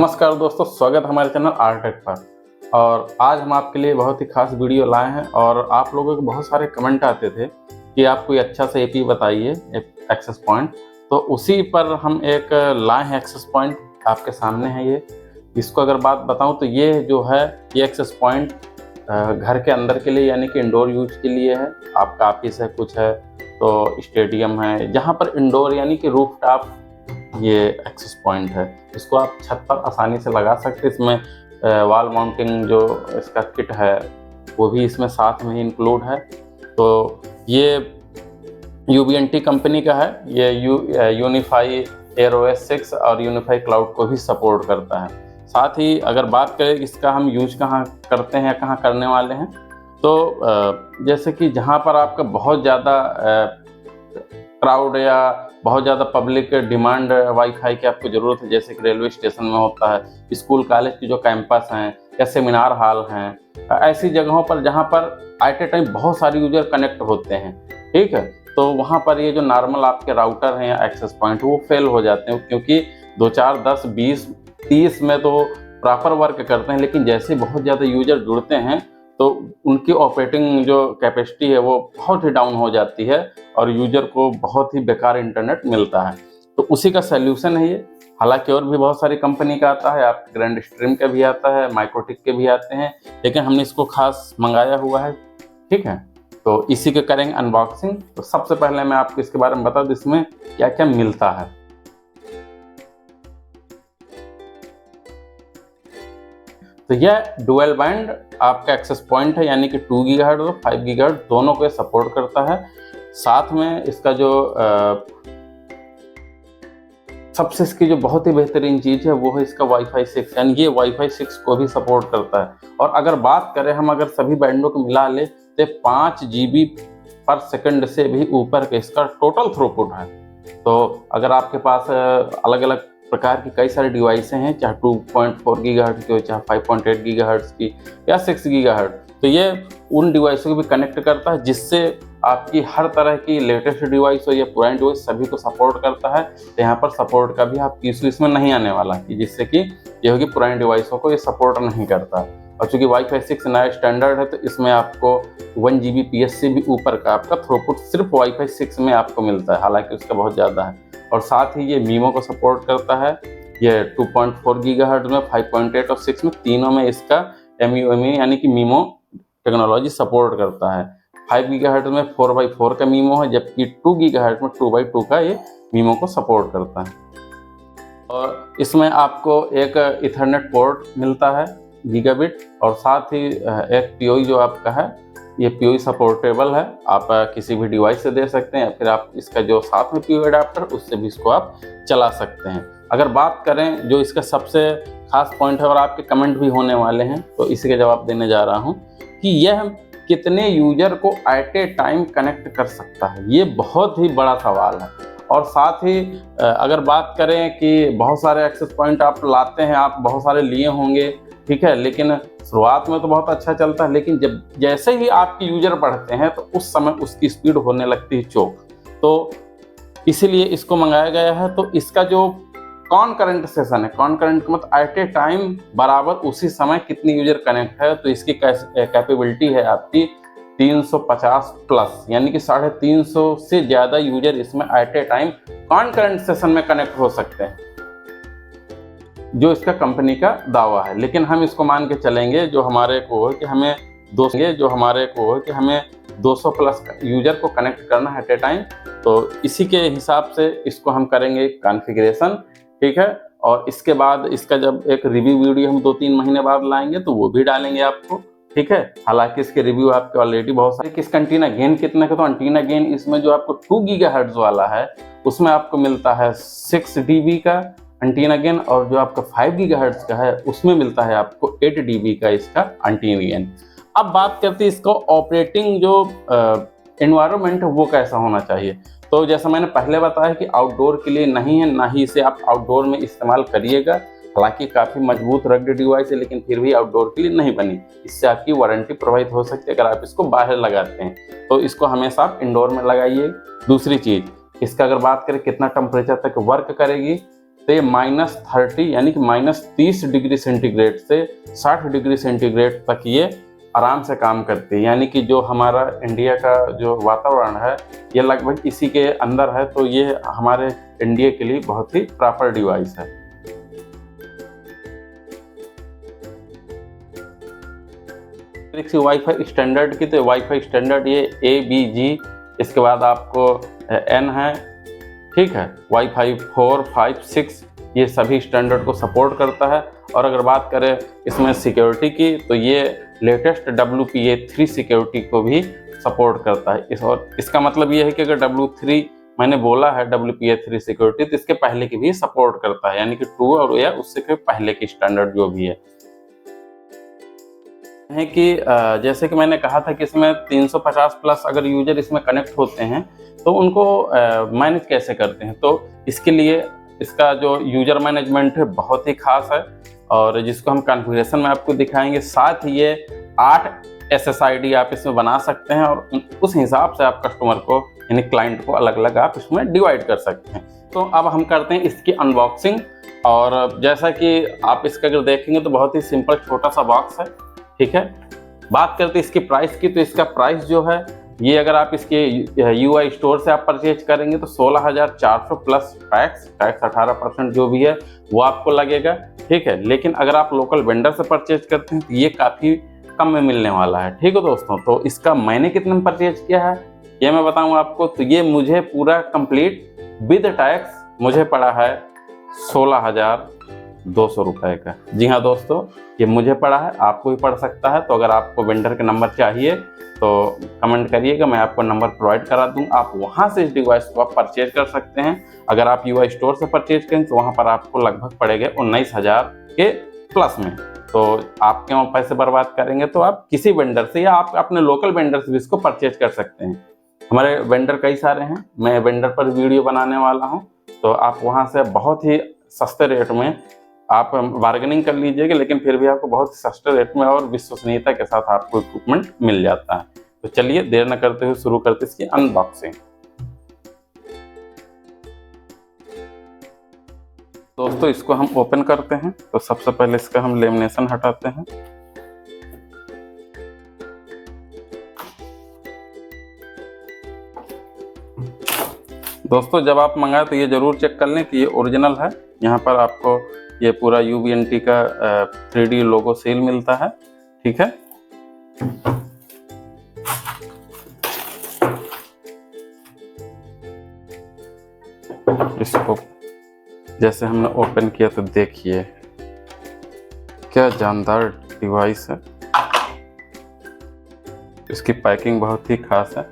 नमस्कार दोस्तों, स्वागत है हमारे चैनल आर्टेक पर। और आज हम आपके लिए बहुत ही खास वीडियो लाए हैं और आप लोगों के बहुत सारे कमेंट आते थे कि आप कोई अच्छा सा एपी बताइए, एक्सेस पॉइंट। तो उसी पर हम एक लाए हैं एक्सेस पॉइंट, आपके सामने है ये। इसको अगर बात बताऊं तो ये जो है ये एक्सेस पॉइंट घर के अंदर के लिए यानी कि इंडोर यूज के लिए है। आपका ऑफिस है, कुछ है तो स्टेडियम है, जहाँ पर इंडोर यानी कि रूफ टॉप ये एक्सेस पॉइंट है। इसको आप छत पर आसानी से लगा सकते हैं। इसमें वॉल माउंटिंग जो इसका किट है वो भी इसमें साथ में ही इंक्लूड है। तो ये UBNT कंपनी का है। ये यूनिफाई एयरओएस 6 और यूनिफाई क्लाउड को भी सपोर्ट करता है। साथ ही अगर बात करें इसका हम यूज कहाँ करते हैं, कहाँ करने वाले हैं, तो जैसे कि जहाँ पर आपका बहुत ज़्यादा क्राउड या बहुत ज़्यादा पब्लिक डिमांड वाईफाई की आपको ज़रूरत है, जैसे कि रेलवे स्टेशन में होता है, स्कूल कॉलेज की जो कैंपस हैं या सेमिनार हॉल हैं, ऐसी जगहों पर जहाँ पर एट ए टाइम बहुत सारे यूजर कनेक्ट होते हैं, ठीक है, तो वहाँ पर ये जो नॉर्मल आपके राउटर हैं या एक्सेस पॉइंट वो फेल हो जाते हैं, क्योंकि 2, 4, 10, 20, 30 में तो प्रॉपर वर्क करते हैं, लेकिन जैसे बहुत ज़्यादा यूजर जुड़ते हैं तो उनकी ऑपरेटिंग जो कैपेसिटी है वो बहुत ही डाउन हो जाती है और यूजर को बहुत ही बेकार इंटरनेट मिलता है। तो उसी का सल्यूशन है ये। हालांकि और भी बहुत सारी कंपनी का आता है, आप ग्रैंड स्ट्रीम का भी आता है, माइक्रोटिक के भी आते हैं, लेकिन हमने इसको खास मंगाया हुआ है, ठीक है। तो इसी के करेंगे अनबॉक्सिंग। तो सबसे पहले मैं आपको इसके बारे में बता दूं इसमें क्या क्या मिलता है। तो यह डुअल बैंड आपका एक्सेस पॉइंट है, यानी कि 2 गीगाहर्ट्ज़ और 5 गीगाहर्ट्ज़ दोनों को सपोर्ट करता है। साथ में इसका जो सबसे इसकी जो बहुत ही बेहतरीन चीज़ है वो है इसका वाईफाई 6, यानी ये वाईफाई 6 को भी सपोर्ट करता है। और अगर बात करें हम अगर सभी बैंडों को मिला ले तो 5 GB पर सेकंड से भी ऊपर का इसका टोटल थ्रूपुट है। तो अगर आपके पास अलग अलग प्रकार की कई सारे डिवाइसें हैं, चाहे 2.4 गीगाहर्ट्ज़ की हो, चाहे 5.8 गीगाहर्ट्ज़ की या 6 गीगाहर्ट्ज़, तो ये उन डिवाइसों को भी कनेक्ट करता है, जिससे आपकी हर तरह की लेटेस्ट डिवाइस हो या पुरानी डिवाइस सभी को सपोर्ट करता है। तो यहाँ पर सपोर्ट का भी आपकी इशू इसमें नहीं आने वाला कि जिससे कि ये होगी पुरानी डिवाइसों को ये सपोर्ट नहीं करता। और चूँकि वाईफाई 6 नया स्टैंडर्ड है तो इसमें आपको 1 Gbps से भी ऊपर का आपका थ्रूपुट सिर्फ वाईफाई 6 में आपको मिलता है, हालांकि उसका बहुत ज़्यादा है। और साथ ही ये मीमो को सपोर्ट करता है। ये 2.4 गीगाहर्ट्ज़ में, 5.8 और 6 में, तीनों में इसका MUME यानी कि मीमो टेक्नोलॉजी सपोर्ट करता है। 5 गीगाहर्ट्ज़ में 4x4 का मीमो है, जबकि 2 गीगाहर्ट्ज़ में 2x2 का ये मीमो को सपोर्ट करता है। और इसमें आपको एक इथरनेट पोर्ट मिलता है गीगाबिट, और साथ ही एक PoE जो आपका है ये PoE सपोर्टेबल है। आप किसी भी डिवाइस से दे सकते हैं, या फिर आप इसका जो साथ में PoE अडाप्टर उससे भी इसको आप चला सकते हैं। अगर बात करें जो इसका सबसे खास पॉइंट है और आपके कमेंट भी होने वाले हैं, तो इसी का जवाब देने जा रहा हूं कि यह कितने यूजर को एट ए टाइम कनेक्ट कर सकता है, ये बहुत ही बड़ा सवाल है। और साथ ही अगर बात करें कि बहुत सारे एक्सेस पॉइंट आप लाते हैं, आप बहुत सारे लिए होंगे, ठीक है, लेकिन शुरुआत में तो बहुत अच्छा चलता है, लेकिन जब जैसे ही आपके यूजर बढ़ते हैं तो उस समय उसकी स्पीड होने लगती है चोक। तो इसीलिए इसको मंगाया गया है। तो इसका जो कॉनकरेंट सेशन है, कॉनकरेंट का मतलब एट ए टाइम बराबर उसी समय कितनी यूजर कनेक्ट है, तो इसकी कैपेबिलिटी है आपकी 350 प्लस, यानी कि 350 से ज़्यादा यूजर इसमें at a time concurrent session में कनेक्ट हो सकते हैं, जो इसका कंपनी का दावा है। लेकिन हम इसको मान के चलेंगे जो हमारे को है कि हमें 200 प्लस यूजर को कनेक्ट करना है एट ए टाइम। तो इसी के हिसाब से इसको हम करेंगे कॉन्फ़िगरेशन, ठीक है। और इसके बाद इसका जब एक रिव्यू वीडियो हम 2-3 महीने बाद लाएंगे तो वो भी डालेंगे आपको, ठीक है। हालांकि इसके रिव्यू आपके ऑलरेडी बहुत सारे। किसका एंटीना गेन कितने का, तो एंटीना गेन इसमें जो आपको 2 गीगाहर्ट्ज़ वाला है उसमें आपको मिलता है 6 dB का एंटीना गेन, और जो आपका 5 गीगाहर्ट्ज़ का है उसमें मिलता है आपको 8 dB का इसका एंटीना गेन। अब बात करते हैं इसको ऑपरेटिंग जो एनवायरनमेंट है वो कैसा होना चाहिए। तो जैसा मैंने पहले बताया कि आउटडोर के लिए नहीं है, ना ही इसे आप आउटडोर में इस्तेमाल करिएगा। हालांकि काफ़ी मजबूत रग्ड डिवाइस है, लेकिन फिर भी आउटडोर के लिए नहीं बनी। इससे आपकी वारंटी प्रभावित हो सकती है अगर आप इसको बाहर लगाते हैं, तो इसको हमेशा आप इंडोर में लगाइए। दूसरी चीज़, इसका अगर बात करें कितना टेम्परेचर तक वर्क करेगी, तो ये -30 यानी कि -30 डिग्री सेंटीग्रेड से 60 डिग्री सेंटीग्रेड तक ये आराम से काम करती है। यानी कि जो हमारा इंडिया का जो वातावरण है ये लगभग इसी के अंदर है, तो ये हमारे इंडिया के लिए बहुत ही प्रॉपर डिवाइस है। वाईफाई स्टैंडर्ड की, तो वाईफाई स्टैंडर्ड ये ABG, इसके बाद आपको N है, ठीक है। वाईफाई 4, 5, 6 ये सभी स्टैंडर्ड को सपोर्ट करता है। और अगर बात करें इसमें सिक्योरिटी की, तो ये लेटेस्ट WPA3 सिक्योरिटी को भी सपोर्ट करता है। और इसका मतलब ये है कि अगर W3 मैंने बोला है WPA3 सिक्योरिटी, तो इसके पहले की भी सपोर्ट करता है, यानी कि 2 और या उससे पहले की स्टैंडर्ड जो भी है कि जैसे कि मैंने कहा था कि इसमें 350 प्लस अगर यूजर इसमें कनेक्ट होते हैं तो उनको मैनेज कैसे करते हैं। तो इसके लिए इसका जो यूजर मैनेजमेंट है बहुत ही खास है, और जिसको हम कॉन्फ़िगरेशन में आपको दिखाएंगे। साथ ही ये 8 SSID आप इसमें बना सकते हैं, और उस हिसाब से आप कस्टमर को यानी क्लाइंट को अलग अलग आप इसमें डिवाइड कर सकते हैं। तो अब हम करते हैं इसकी अनबॉक्सिंग। और जैसा कि आप इसका अगर देखेंगे तो बहुत ही सिंपल छोटा सा बॉक्स है, ठीक है। बात करते हैं इसकी प्राइस की, तो इसका प्राइस जो है ये अगर आप इसके UI स्टोर से आप परचेज करेंगे तो 16,400 प्लस टैक्स 18% जो भी है वो आपको लगेगा, ठीक है। लेकिन अगर आप लोकल वेंडर से परचेज करते हैं तो ये काफ़ी कम में मिलने वाला है, ठीक है दोस्तों। तो इसका मैंने कितने में परचेज किया है ये मैं बताऊँ आपको। तो ये मुझे पूरा कंप्लीट विद टैक्स मुझे पड़ा है 16,200 रुपये का। जी हाँ दोस्तों, ये मुझे पड़ा है, आपको भी पड़ सकता है। तो अगर आपको वेंडर के नंबर चाहिए तो कमेंट करिएगा, मैं आपको नंबर प्रोवाइड करा दूँ। आप वहाँ से इस डिवाइस को आप परचेज कर सकते हैं। अगर आप UI स्टोर से परचेज करें तो वहाँ पर आपको लगभग पड़ेगा 19,000 के प्लस में। तो आप क्यों पैसे बर्बाद करेंगे, तो आप किसी वेंडर से या आप अपने लोकल वेंडर से भी इसको परचेज कर सकते हैं। हमारे वेंडर कई सारे हैं, मैं वेंडर पर वीडियो बनाने वाला हूँ, तो आप वहाँ से बहुत ही सस्ते रेट में आप बार्गेनिंग कर लीजिएगा, लेकिन फिर भी आपको बहुत सस्ते रेट में और विश्वसनीयता के साथ आपको इक्विपमेंट मिल जाता है। तो चलिए देर न करते हुए शुरू करते इसकी अनबॉक्सिंग। दोस्तों इसको हम ओपन करते हैं, तो सबसे पहले इसका हम लेमिनेशन हटाते हैं। दोस्तों जब आप मंगाए तो ये जरूर चेक कर लें कि ये ओरिजिनल है। यहाँ पर आपको ये पूरा UBNT का 3D लोगो सील मिलता है, ठीक है। इसको जैसे हमने ओपन किया तो देखिए क्या जानदार डिवाइस है। इसकी पैकिंग बहुत ही खास है।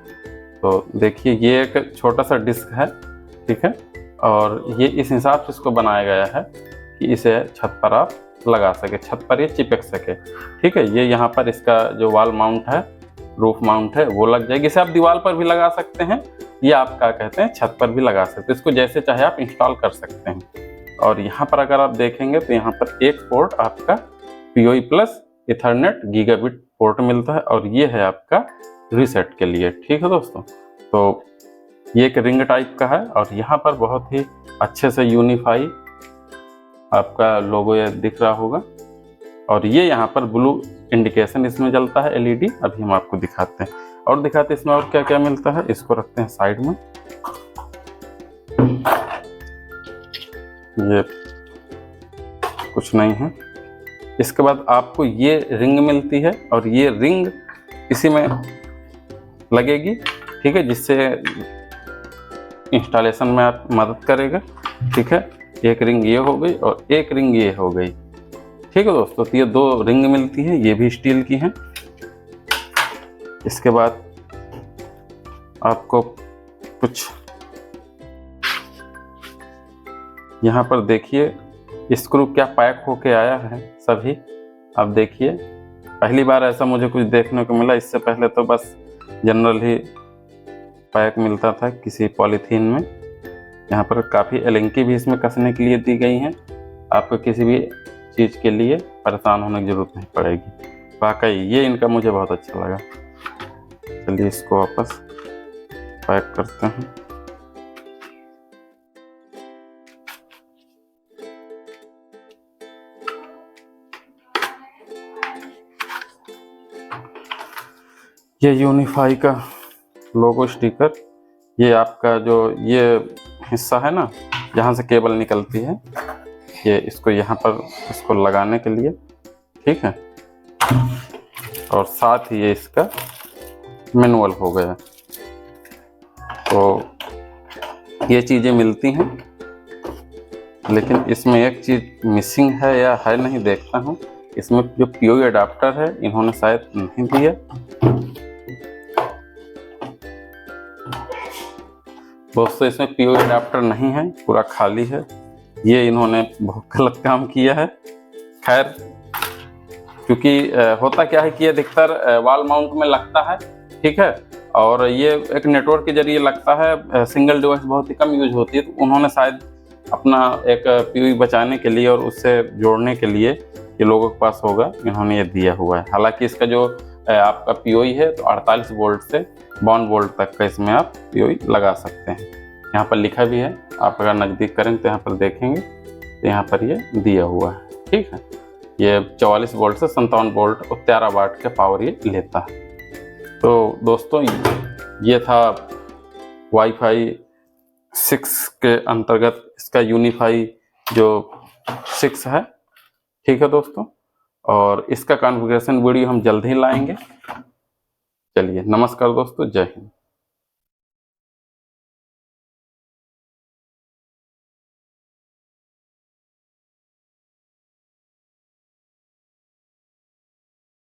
तो देखिए ये एक छोटा सा डिस्क है, ठीक है, और ये इस हिसाब से इसको बनाया गया है कि इसे छत पर आप लगा सके, छत पर ये चिपक सके, ठीक है। ये यहाँ पर इसका जो वॉल माउंट है, रूफ माउंट है, वो लग जाएगी। इसे आप दीवार पर भी लगा सकते हैं, ये आप क्या कहते हैं छत पर भी लगा सकते हैं। इसको जैसे चाहे आप इंस्टॉल कर सकते हैं। और यहाँ पर अगर आप देखेंगे तो यहाँ पर एक पोर्ट आपका PoE plus Ethernet gigabit port मिलता है, और ये है आपका रीसेट के लिए, ठीक है दोस्तों। तो ये एक रिंग टाइप का है, और यहाँ पर बहुत ही अच्छे से यूनिफाई आपका लोगो ये दिख रहा होगा। और ये यहाँ पर ब्लू इंडिकेशन इसमें जलता है LED। अभी हम आपको दिखाते हैं और दिखाते हैं इसमें और क्या क्या मिलता है। इसको रखते हैं साइड में। ये कुछ नहीं है। इसके बाद आपको ये रिंग मिलती है, और ये रिंग इसी में लगेगी, ठीक है, जिससे इंस्टॉलेशन में आप मदद करेगा, ठीक है। एक रिंग ये हो गई और एक रिंग ये हो गई, ठीक है दोस्तों। तो ये 2 रिंग मिलती है, ये भी स्टील की हैं। इसके बाद आपको कुछ यहाँ पर देखिए स्क्रू क्या पैक होके आया है सभी। अब देखिए पहली बार ऐसा मुझे कुछ देखने को मिला। इससे पहले तो बस जनरल ही पैक मिलता था किसी पॉलीथीन में। यहाँ पर काफ़ी एलेंकी भी इसमें कसने के लिए दी गई हैं। आपको किसी भी चीज़ के लिए परेशान होने की ज़रूरत नहीं पड़ेगी। वाकई ये इनका मुझे बहुत अच्छा लगा। चलिए इसको वापस पैक करते हैं। ये यूनिफाई का लोगो स्टिकर, ये आपका जो ये हिस्सा है ना जहाँ से केबल निकलती है, ये इसको यहाँ पर इसको लगाने के लिए, ठीक है। और साथ ही ये इसका मैनुअल हो गया। तो ये चीज़ें मिलती हैं, लेकिन इसमें एक चीज़ मिसिंग है या है नहीं देखता हूँ। इसमें जो पीओई अडाप्टर है इन्होंने शायद नहीं दिया। दोस्तों इसमें पीओई अडाप्टर नहीं है, पूरा खाली है। ये इन्होंने बहुत गलत काम किया है। खैर, क्योंकि होता क्या है कि ये अधिकतर वॉल माउंट में लगता है, ठीक है, और ये एक नेटवर्क के जरिए लगता है। सिंगल डिवाइस बहुत ही कम यूज होती है, तो उन्होंने शायद अपना एक पीओई बचाने के लिए और उससे जोड़ने के लिए ये लोगों के पास होगा, इन्होंने ये दिया हुआ है। हालांकि इसका जो आपका पीओई है तो 48 वोल्ट से 52 वोल्ट तक का इसमें आप पीओई लगा सकते हैं। यहाँ पर लिखा भी है, आप अगर नज़दीक करें तो यहाँ पर देखेंगे तो यहाँ पर ये दिया हुआ है, ठीक है। ये 44 वोल्ट से 57 वोल्ट और 13 वाट के पावर ये लेता है। तो दोस्तों ये था वाईफाई 6 के अंतर्गत इसका यूनिफाई जो 6 है, ठीक है दोस्तों। और इसका कॉन्फ़िगरेशन वीडियो हम जल्द ही लाएंगे। चलिए, नमस्कार दोस्तों, जय हिंद।